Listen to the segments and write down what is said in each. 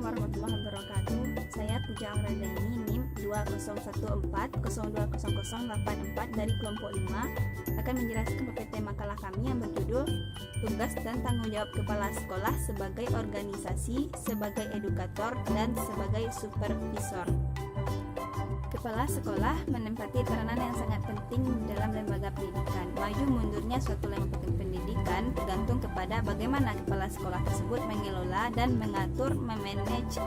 warahmatullahi wabarakatuh. Saya Puja Angradaini, NIM 2014020084 dari kelompok 5 akan menjelaskan beberapa tema makalah kami yang berjudul Tugas dan Tanggung Jawab Kepala Sekolah sebagai Organisasi, sebagai Edukator, dan sebagai Supervisor. Kepala sekolah menempati peranan yang sangat penting dalam lembaga pendidikan. Maju mundurnya suatu lembaga pendidikan tergantung kepada bagaimana kepala sekolah tersebut mengelola dan mengatur, memanage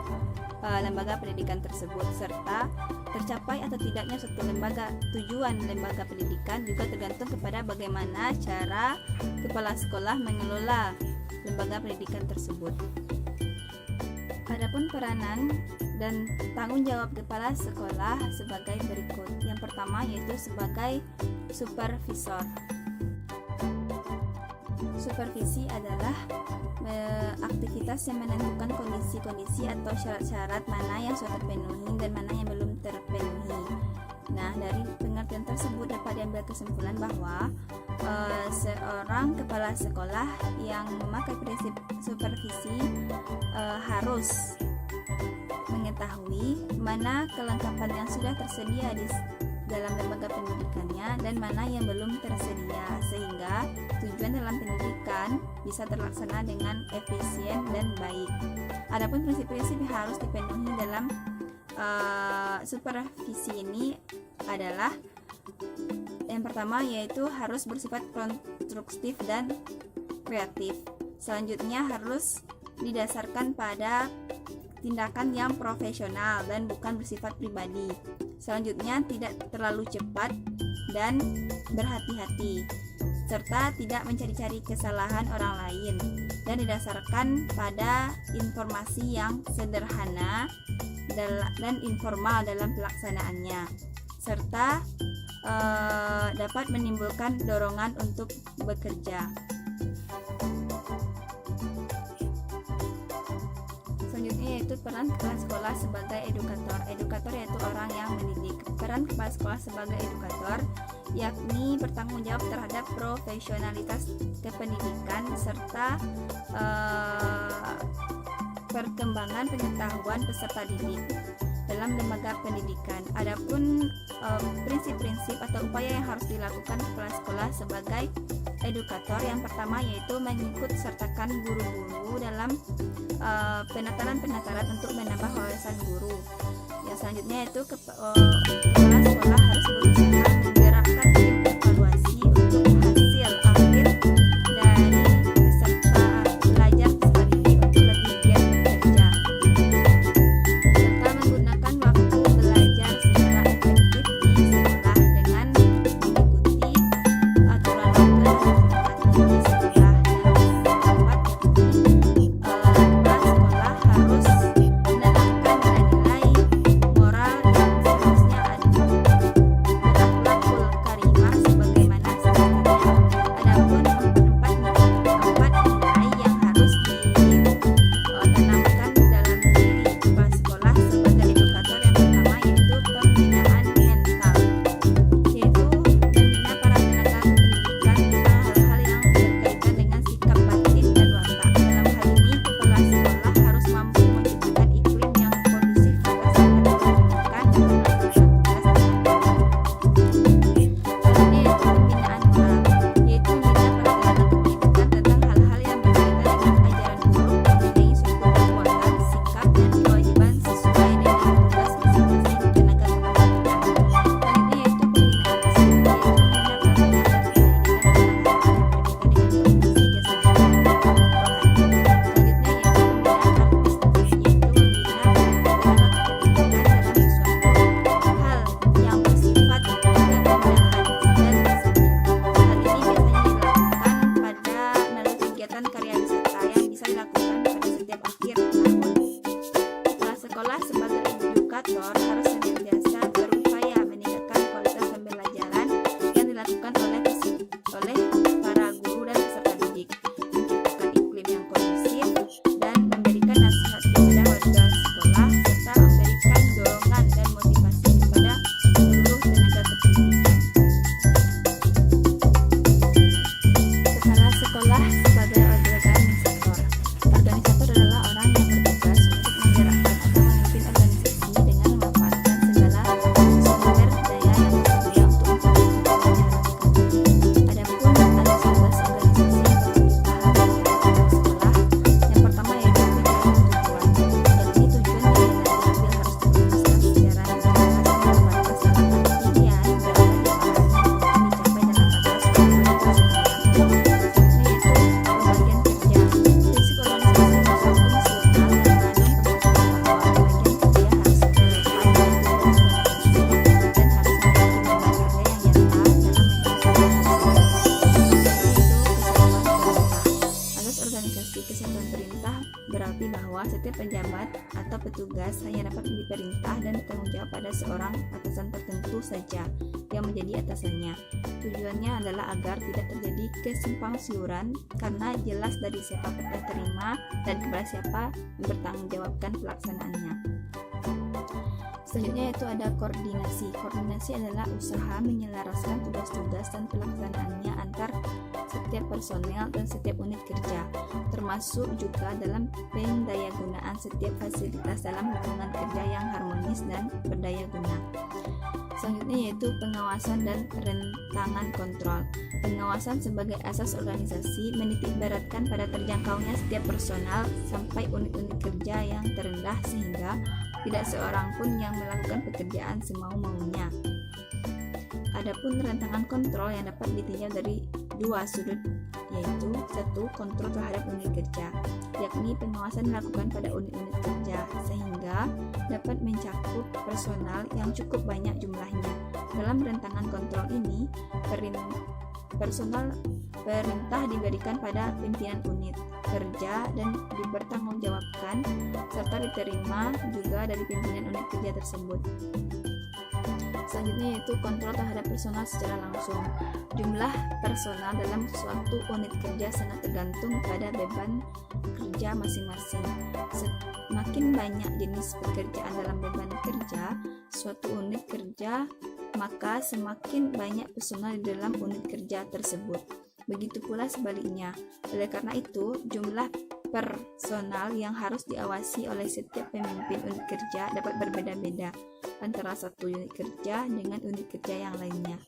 lembaga pendidikan tersebut, serta tercapai atau tidaknya suatu tujuan lembaga pendidikan juga tergantung kepada bagaimana cara kepala sekolah mengelola lembaga pendidikan tersebut. Adapun peranan dan tanggung jawab kepala sekolah sebagai berikut. Yang pertama yaitu sebagai supervisor. Supervisi adalah aktivitas yang menentukan kondisi-kondisi atau syarat-syarat mana yang sudah terpenuhi dan mana yang belum terpenuhi. Nah, dari pengertian tersebut dapat diambil kesimpulan bahwa seorang kepala sekolah yang memakai prinsip supervisi harus mengetahui mana kelengkapan yang sudah tersedia di dalam lembaga pendidikannya dan mana yang belum tersedia, sehingga tujuan dalam pendidikan bisa terlaksana dengan efisien dan baik. Adapun prinsip-prinsip yang harus dipenuhi dalam supervisi ini adalah yang pertama yaitu harus bersifat konstruktif dan kreatif. Selanjutnya harus didasarkan pada tindakan yang profesional dan bukan bersifat pribadi. Selanjutnya tidak terlalu cepat dan berhati-hati, serta tidak mencari-cari kesalahan orang lain, dan didasarkan pada informasi yang sederhana dan informal dalam pelaksanaannya, serta dapat menimbulkan dorongan untuk bekerja. Selanjutnya yaitu peran kepala sekolah sebagai edukator. Edukator yaitu orang yang mendidik. Peran kepala sekolah sebagai edukator yakni bertanggung jawab terhadap profesionalitas kependidikan serta perkembangan pengetahuan peserta didik dalam lembaga pendidikan. Adapun prinsip-prinsip atau upaya yang harus dilakukan kepala sekolah sebagai edukator, yang pertama yaitu mengikut sertakan guru-guru dalam penataran untuk menambah wawasan guru. Yang selanjutnya yaitu kepala sekolah harus berusaha menggerakkan tim evaluasi untuk hasil akhir dari peserta belajar peserta didik untuk lebih giat bekerja, serta menggunakan waktu belajar secara efektif di sekolah dengan mengikuti aturan waktu di sekolah. Yang keempat, kepala sekolah harus menanamkan nilai moral dan seharusnya berakhlak organisasi kesatuan perintah berarti bahwa setiap pejabat atau petugas hanya dapat diperintah dan bertanggung jawab pada seorang atasan tertentu saja yang menjadi atasannya. Tujuannya adalah agar tidak terjadi kesimpang siuran karena jelas dari siapa penerima dan kepada siapa bertanggung jawabkan pelaksanaannya. Selanjutnya yaitu ada koordinasi. Koordinasi adalah usaha menyelaraskan tugas-tugas dan pelaksanaannya antar setiap personel dan setiap unit kerja, termasuk juga dalam pendayagunaan setiap fasilitas dalam hubungan kerja yang harmonis dan berdaya guna. Selanjutnya yaitu pengawasan dan rentangan kontrol. Pengawasan sebagai asas organisasi menitikberatkan pada terjangkaunya setiap personal sampai unit-unit kerja yang terendah sehingga tidak seorang pun yang melakukan pekerjaan semau-maunya. Adapun rentangan kontrol yang dapat ditinjau dari dua sudut, yaitu satu, kontrol terhadap unit kerja, yakni pengawasan dilakukan pada unit-unit kerja sehingga dapat mencakup personal yang cukup banyak jumlahnya. Dalam rentangan kontrol ini, personal perintah diberikan pada pimpinan unit kerja dan dipertanggungjawabkan serta diterima juga dari pimpinan unit kerja tersebut. Selanjutnya yaitu kontrol terhadap personal secara langsung. Jumlah personal dalam suatu unit kerja sangat tergantung pada beban kerja masing-masing. Semakin banyak jenis pekerjaan dalam beban kerja suatu unit kerja, maka semakin banyak personal di dalam unit kerja tersebut. Begitu pula sebaliknya. Oleh karena itu, jumlah personal yang harus diawasi oleh setiap pemimpin unit kerja dapat berbeda-beda antara satu unit kerja dengan unit kerja yang lainnya.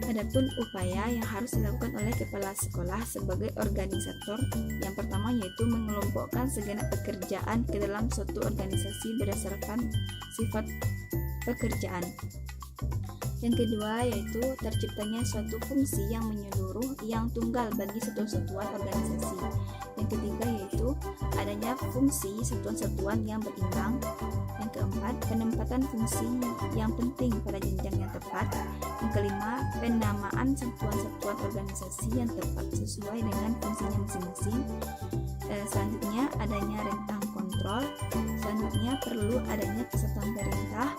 Adapun upaya yang harus dilakukan oleh kepala sekolah sebagai organisator, yang pertama yaitu mengelompokkan segenap pekerjaan ke dalam suatu organisasi berdasarkan sifat pekerjaan. Yang kedua yaitu terciptanya suatu fungsi yang menyeluruh yang tunggal bagi satuan-satuan organisasi. Yang ketiga yaitu adanya fungsi satuan-satuan yang berimbang. Yang keempat, penempatan fungsi yang penting pada jenjang yang tepat. Yang kelima, penamaan satuan-satuan organisasi yang tepat sesuai dengan fungsinya masing-masing. Selanjutnya adanya rentang kontrol. Selanjutnya perlu adanya kesatuan perintah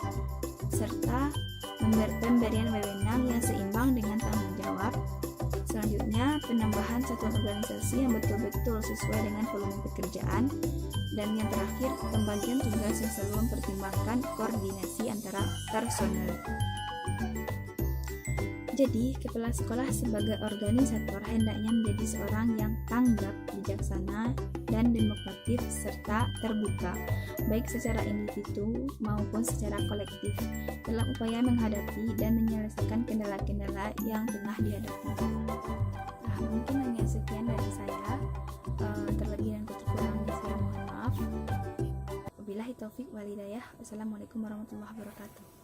serta pemberian wewenang yang seimbang dengan tanggung jawab. Selanjutnya penambahan satuan organisasi yang betul-betul sesuai dengan volume pekerjaan. Dan yang terakhir, pembagian tugas yang selalu mempertimbangkan koordinasi antara personel. Jadi, kepala sekolah sebagai organisator hendaknya menjadi seorang yang tanggap, bijaksana, dan demokratif serta terbuka, baik secara individu maupun secara kolektif, dalam upaya menghadapi dan menyelesaikan kendala-kendala yang tengah dihadapi. Nah, mungkin hanya sekian dari saya. Terlebih dan kekurangannya saya mohon maaf. Wabillahi taufik wal hidayah. Wassalamualaikum warahmatullahi wabarakatuh.